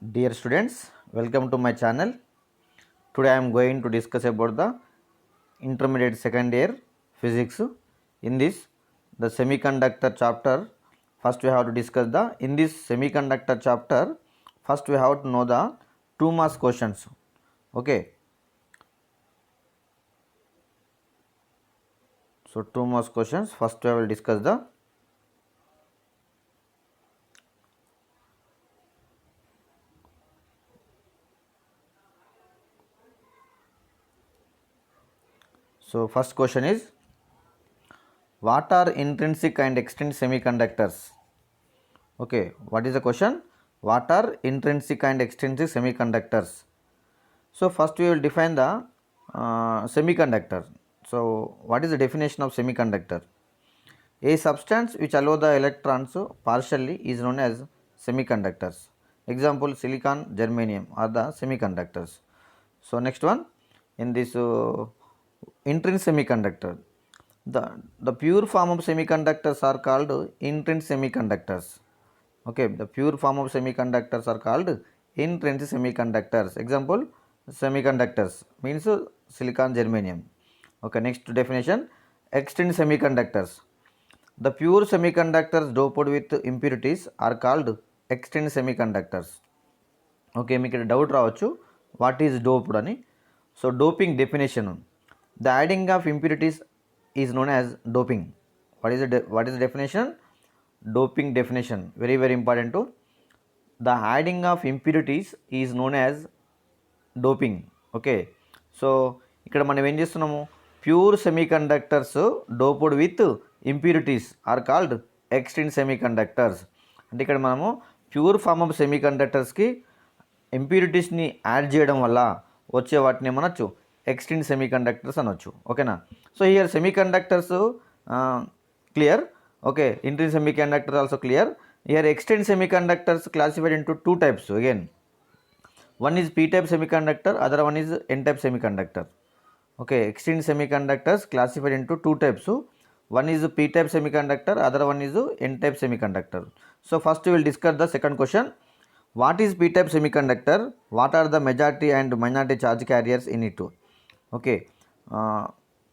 Dear students, welcome to my channel. Today I am going to discuss about the intermediate second year physics. In this, the semiconductor chapter, first we have to discuss in this semiconductor chapter, first we have to know the 2 marks questions. Okay, so 2 marks questions, first I will discuss the first question is, what are intrinsic and extrinsic semiconductors? Okay, what is the question? What are intrinsic and extrinsic semiconductors? So first we will define the semiconductor. So what is the definition of semiconductor? A substance which allow the electrons partially is known as semiconductors. Example, silicon, germanium are the semiconductors. So next one, in this intrinsic semiconductor, the pure form of semiconductors are called intrinsic semiconductors. Okay, the pure form of semiconductors are called intrinsic semiconductors. Example, semiconductors means silicon, germanium. Okay, next definition, extrinsic semiconductors. The pure semiconductors doped with impurities are called extrinsic semiconductors. Okay, మీకు ఇక్కడ doubt రావచ్చు, what is doped అని. So doping definition, the adding of impurities is known as doping. What is definition? Doping definition, very important. The adding of impurities is known as doping. Okay, so ఇక్కడ మనం ఏం చేస్తున్నాము, pure semiconductors doped with impurities are called extrinsic semiconductors. అంటే ఇక్కడ మనము pure form of సెమీకండక్టర్స్కి ఇంప్యూరిటీస్ని add చేయడం వల్ల వచ్చే వాటిని ఏమనొచ్చు, ఎక్స్ట్రిన్ సెమీకండక్టర్స్ అనొచ్చు. ఓకేనా? So here semiconductors clear. Okay, intrinsic semiconductor also clear. Here extrinsic semiconductors classified into 2 types again. One is p-type semiconductor, other one is n-type semiconductor. Okay, extrinsic semiconductors classified into 2 types. One is p-type semiconductor, other one is n-type semiconductor. So first we will discuss the second question. What is p-type semiconductor? What are the majority and minority charge carriers in it? Okay,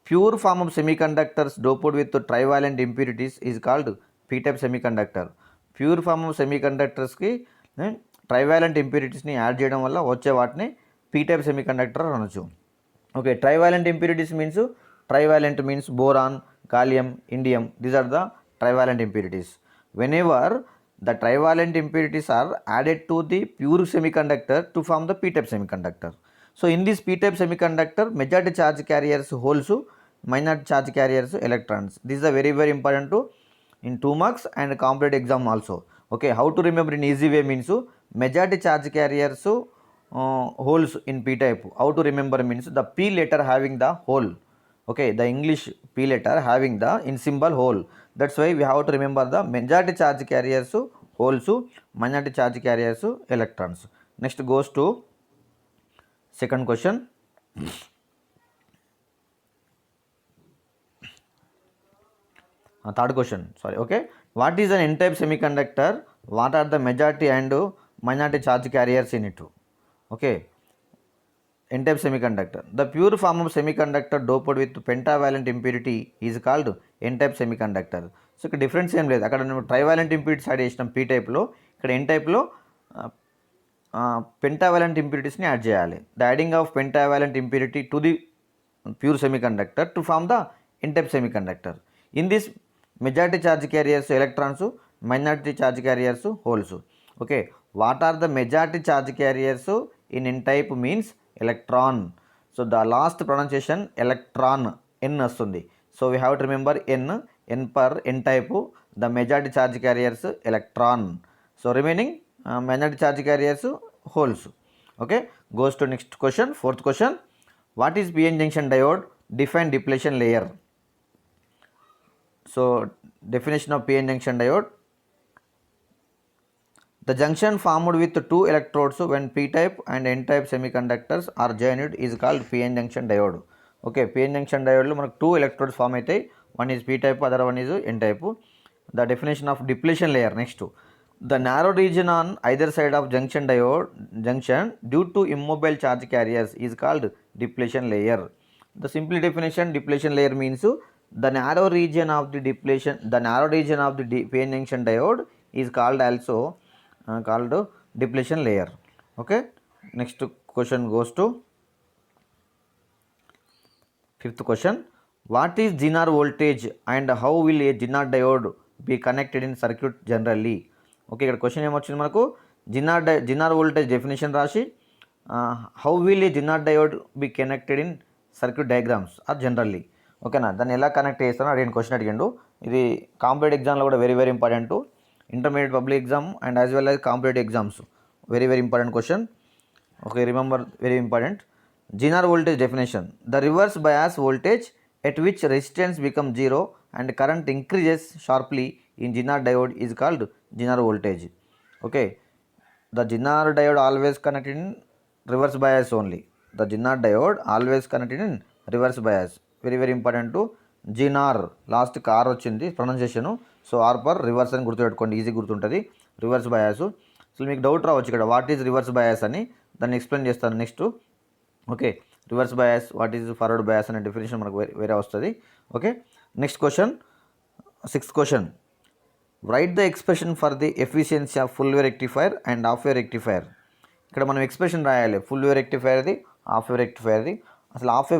pure form of semiconductors doped with trivalent impurities is called p-type semiconductor. Pure form of semiconductors ki trivalent ఇంప్యూరిటీస్ని add చేయడం వల్ల వచ్చే వాటిని p-type semiconductor అనొచ్చు. Okay, trivalent impurities means, trivalent means boron, gallium, indium. These are the trivalent impurities. Whenever the trivalent impurities are added to the pure semiconductor to form the p-type semiconductor. So in this p-type semiconductor, majority charge carriers holes, minority charge carriers electrons. This is a very important to in 2 marks and competitive exam also. Okay, how to remember in easy way means, majority charge carriers holes in p-type. How to remember means, the p letter having the hole. Okay, the English p letter having the in symbol hole. That's why we have to remember the majority charge carriers holes, minority charge carriers electrons. Next goes to second question. Third question, sorry. Okay, what is an n-type semiconductor? What are the majority and minority charge carriers in it? Okay, n-type semiconductor, the pure form of semiconductor doped with pentavalent impurity is called n-type semiconductor. So ఇక్కడ difference ఏం లేదు, అక్కడ trivalent impurities add చేసినాం p-typeలో, ఇక్కడ n-typeలో pentavalent ఇంప్యూరిటీస్ని add చేయాలి. The adding of pentavalent impurity to the pure semiconductor to form the n-type semiconductor. In this majority charge carriers electrons, minority charge carriers holes. Okay, what are the majority charge carriers in n-type means electron. So the last pronunciation electron, N వస్తుంది. So we have to remember N per n-type, the majority charge carriers electron. So remaining minority charge carriers holes. Okay, goes to next question, fourth question. What is p-n junction diode? Define depletion layer. So definition of p-n junction diode, the junction formed with 2 electrodes when p-type and n-type semiconductors are joined is called p-n junction diode. Okay, p-n junction diode lo manaku 2 electrodes form aitayi, one is p-type, other one is n-type. The definition of depletion layer. Next, The narrow region on either side of junction due to immobile charge carriers is called depletion layer. The simple definition, depletion layer means the narrow region of the PN junction diode is called also called depletion layer. Okay. Next question goes to fifth question. What is Zener voltage and how will a Zener diode be connected in circuit generally? Okay, ఇక్కడ question ఏమొచ్చింది మనకు, zener voltage definition రాసి how will a zener diode be connected in circuit diagrams are generally. ఓకేనా, దాన్ని ఎలా connect చేస్తానో అడిగిన question అడిగిండు. ఇది కాంపిటేటివ్ ఎగ్జామ్లో కూడా very very important, intermediate public exam and as well as competitive exams very very important question. Okay, remember, very important. Zener voltage definition: the reverse bias voltage at which resistance becomes zero and current increases sharply in Zener diode is called Zener voltage. Okay, the Zener diode always connected in reverse bias only. The Zener diode always connected in reverse bias. Very very important to Zener, last R వచ్చింది pronunciation. So R for reverse అని గుర్తుపెట్టుకోండి, easy గుర్తుంటుంది reverse bias. So మీకు doubt రావచ్చు ఇక్కడ what is reverse bias అని, దాన్ని explain చేస్తాను next. Okay, reverse bias, what is forward bias అనే డెఫినేషన్ మనకు వేరే వస్తుంది. Okay, next question, sixth question. Right the expression for the efficiency of full wave rectifier and half wave rectifier. ఇక్కడ మనం expression రాయాలి, ఫుల్ వేవ్ రెక్టిఫైర్ది, హాఫ్ వేవ్ రెక్టిఫైర్ది. అసలు half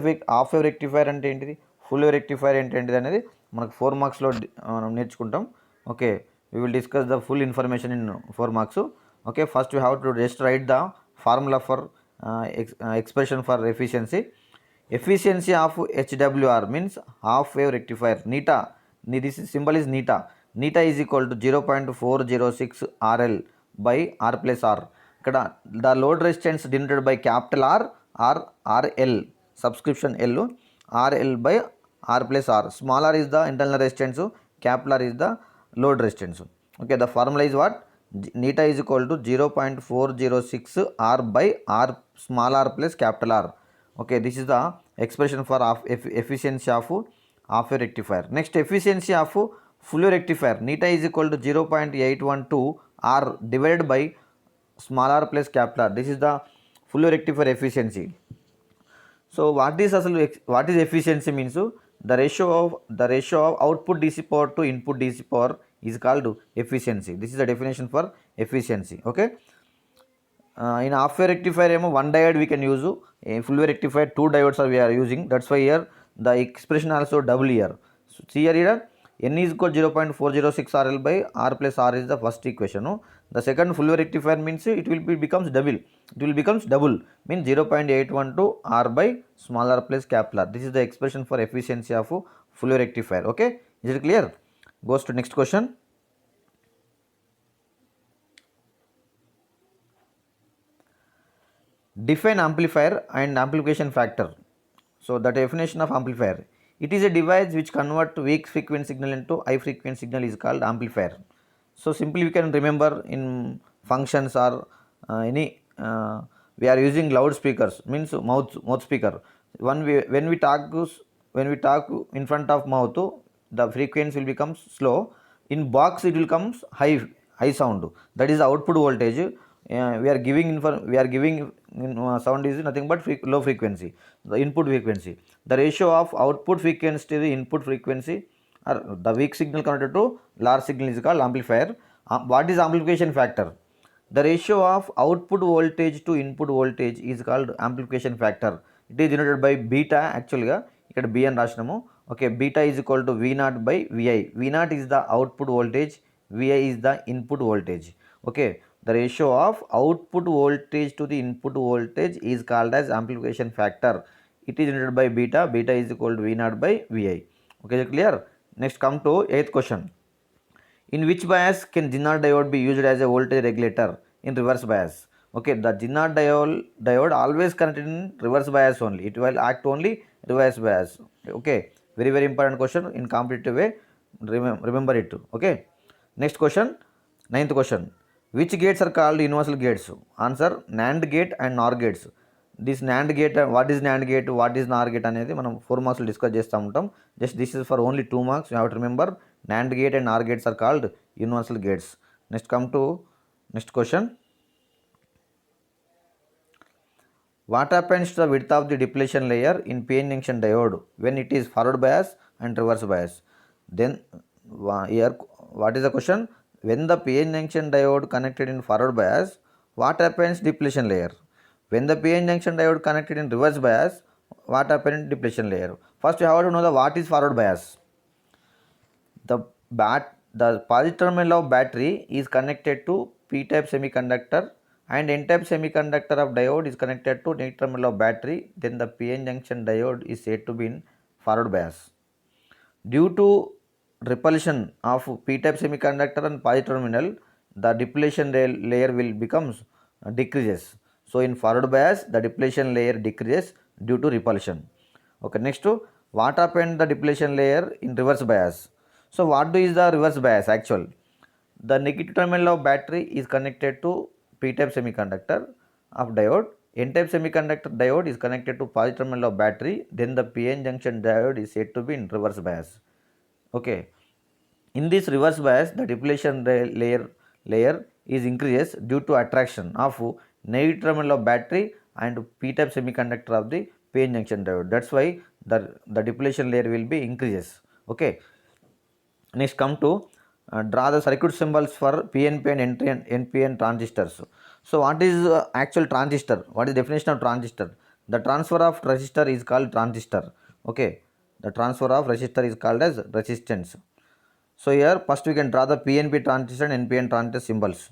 wave rectifier అంటే ఏంటిది, ఫుల్ వేవ్ రెక్టిఫైర్ ఏంటిది అనేది మనకు 4 మార్క్స్లో మనం నేర్చుకుంటాం. Okay, we will discuss the full information in 4 marks. Okay, first you have to just right the formula for expression for efficiency. Efficiency of HWR means half wave rectifier. Neta, this symbol is neta. Neta is equal to 0.406 RL by R plus R. ఇక్కడ the load resistance denoted by capital R or RL, subscription L, RL by R plus R. Small r is the internal resistance, capital R is the load resistance. Okay, the formula is what? Neta is equal to 0.406 R by R small r plus capital R. Okay, this is the expression for efficiency of half wave rectifier. Next, efficiency of full wave rectifier. Neta is equal to 0.812 R divided by small r plus capital R. This is the full wave rectifier efficiency. So what is efficiency means the ratio of output DC power to input DC power is called efficiency. This is the definition for efficiency. Okay, in half wave rectifier one diode we can use, in full wave rectifier 2 diodes we are using. That's why here the expression also double here. So see here n is equal 0.406 RL by R plus R is the first equation. The second full wave rectifier means it will becomes double. It will becomes double, means 0.812 R by small r plus capital R. This is the expression for efficiency of full wave rectifier. Okay, is it clear? Goes to next question. Define amplifier and amplification factor. So the definition of amplifier: it is a device which converts weak frequency signal into high frequency signal is called amplifier. So simply we can remember in functions or we are using loudspeakers, means mouth speaker. When we talk in front of mouth, the frequency will become slow. In box it will comes high sound. That is the output voltage. We are giving sound is nothing but low frequency, the input frequency. The ratio of output frequency to the input frequency or the weak signal converted to large signal is called amplifier. What is amplification factor? The ratio of output voltage to input voltage is called amplification factor. It is denoted by beta. Actually ఇక్కడ B అని రాసినాము. Okay, beta is equal to V0 by Vi. V0 is the output voltage, Vi is the input voltage. Okay, the ratio of output voltage to the input voltage is called as amplification factor. It is denoted by beta. Beta is equal to V0 by Vi. Okay, clear? Next, come to 8th question. In which bias can Zener diode be used as a voltage regulator in reverse bias? Okay, the Zener diode always connected in reverse bias only. It will act only reverse bias. Okay, very very important question in competitive way. Remember it. Okay, next question, 9th question. Which gates are called universal gates? Answer: NAND gate and NOR gates. This NAND gate, what is NAND gate, what is NOR gate అనేది మనం 4 marks discuss చేస్తూ ఉంటాం. Just this is for only 2 marks. You have to remember NAND gate and NOR gates are called universal gates. Next come to next question. What happens to the width of the depletion layer in PN junction diode when it is forward bias and reverse bias? Then here what is the question? When the PN junction diode connected in forward bias, what happens depletion layer? When the PN junction diode connected in reverse bias, what happens in depletion layer? First you have to know the what is forward bias. The positive terminal of battery is connected to p-type semiconductor and n-type semiconductor of diode is connected to negative terminal of battery. Then the PN junction diode is said to be in forward bias. Due to repulsion of p-type semiconductor and positive terminal, the depletion layer will becomes decreases. So in forward bias, the depletion layer decreases due to repulsion. Okay, next what happened the depletion layer in reverse bias? So what is the reverse bias actual? The negative terminal of battery is connected to p-type semiconductor of diode. N-type semiconductor diode is connected to positive terminal of battery. Then the PN junction diode is said to be in reverse bias. Okay. In this reverse bias, the depletion layer is increases due to attraction of negative terminal of battery and p-type semiconductor of the PN junction diode. That's why the depletion layer will be increases. Okay. Next come to draw the circuit symbols for PNP and NPN transistors. So what is actual transistor? What is definition of transistor? The transfer of resistor is called transistor. Okay, the transfer of resistor is called as resistance. So here first we can draw the PNP transistor and NPN transistor symbols.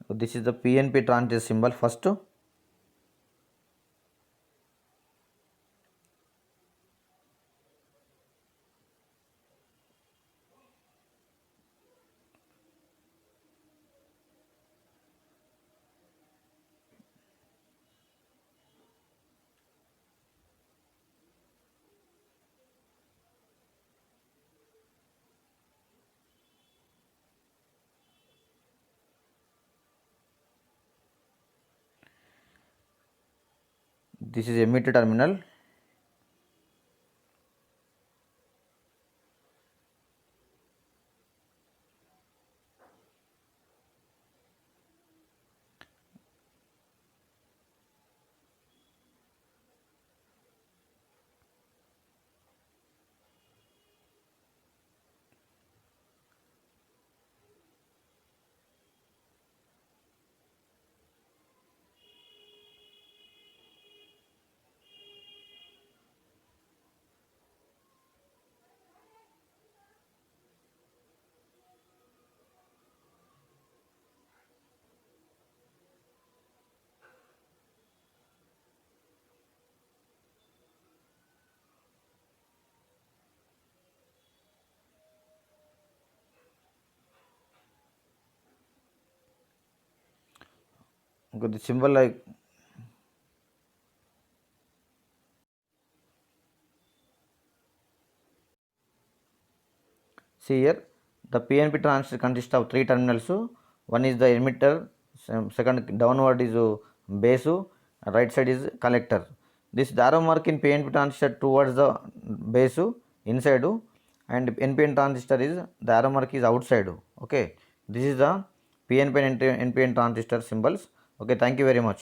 So this is the PNP transistor symbol first. This is emitter terminal. Okay, the symbol like see here the PNP transistor consists of three terminals. One is the emitter, second downward is base, right side is collector. This arrow mark in PNP transistor towards the base inside and NPN transistor is the arrow mark is outside. Okay, this is the PNP and NPN transistor symbols. Okay, thank you very much.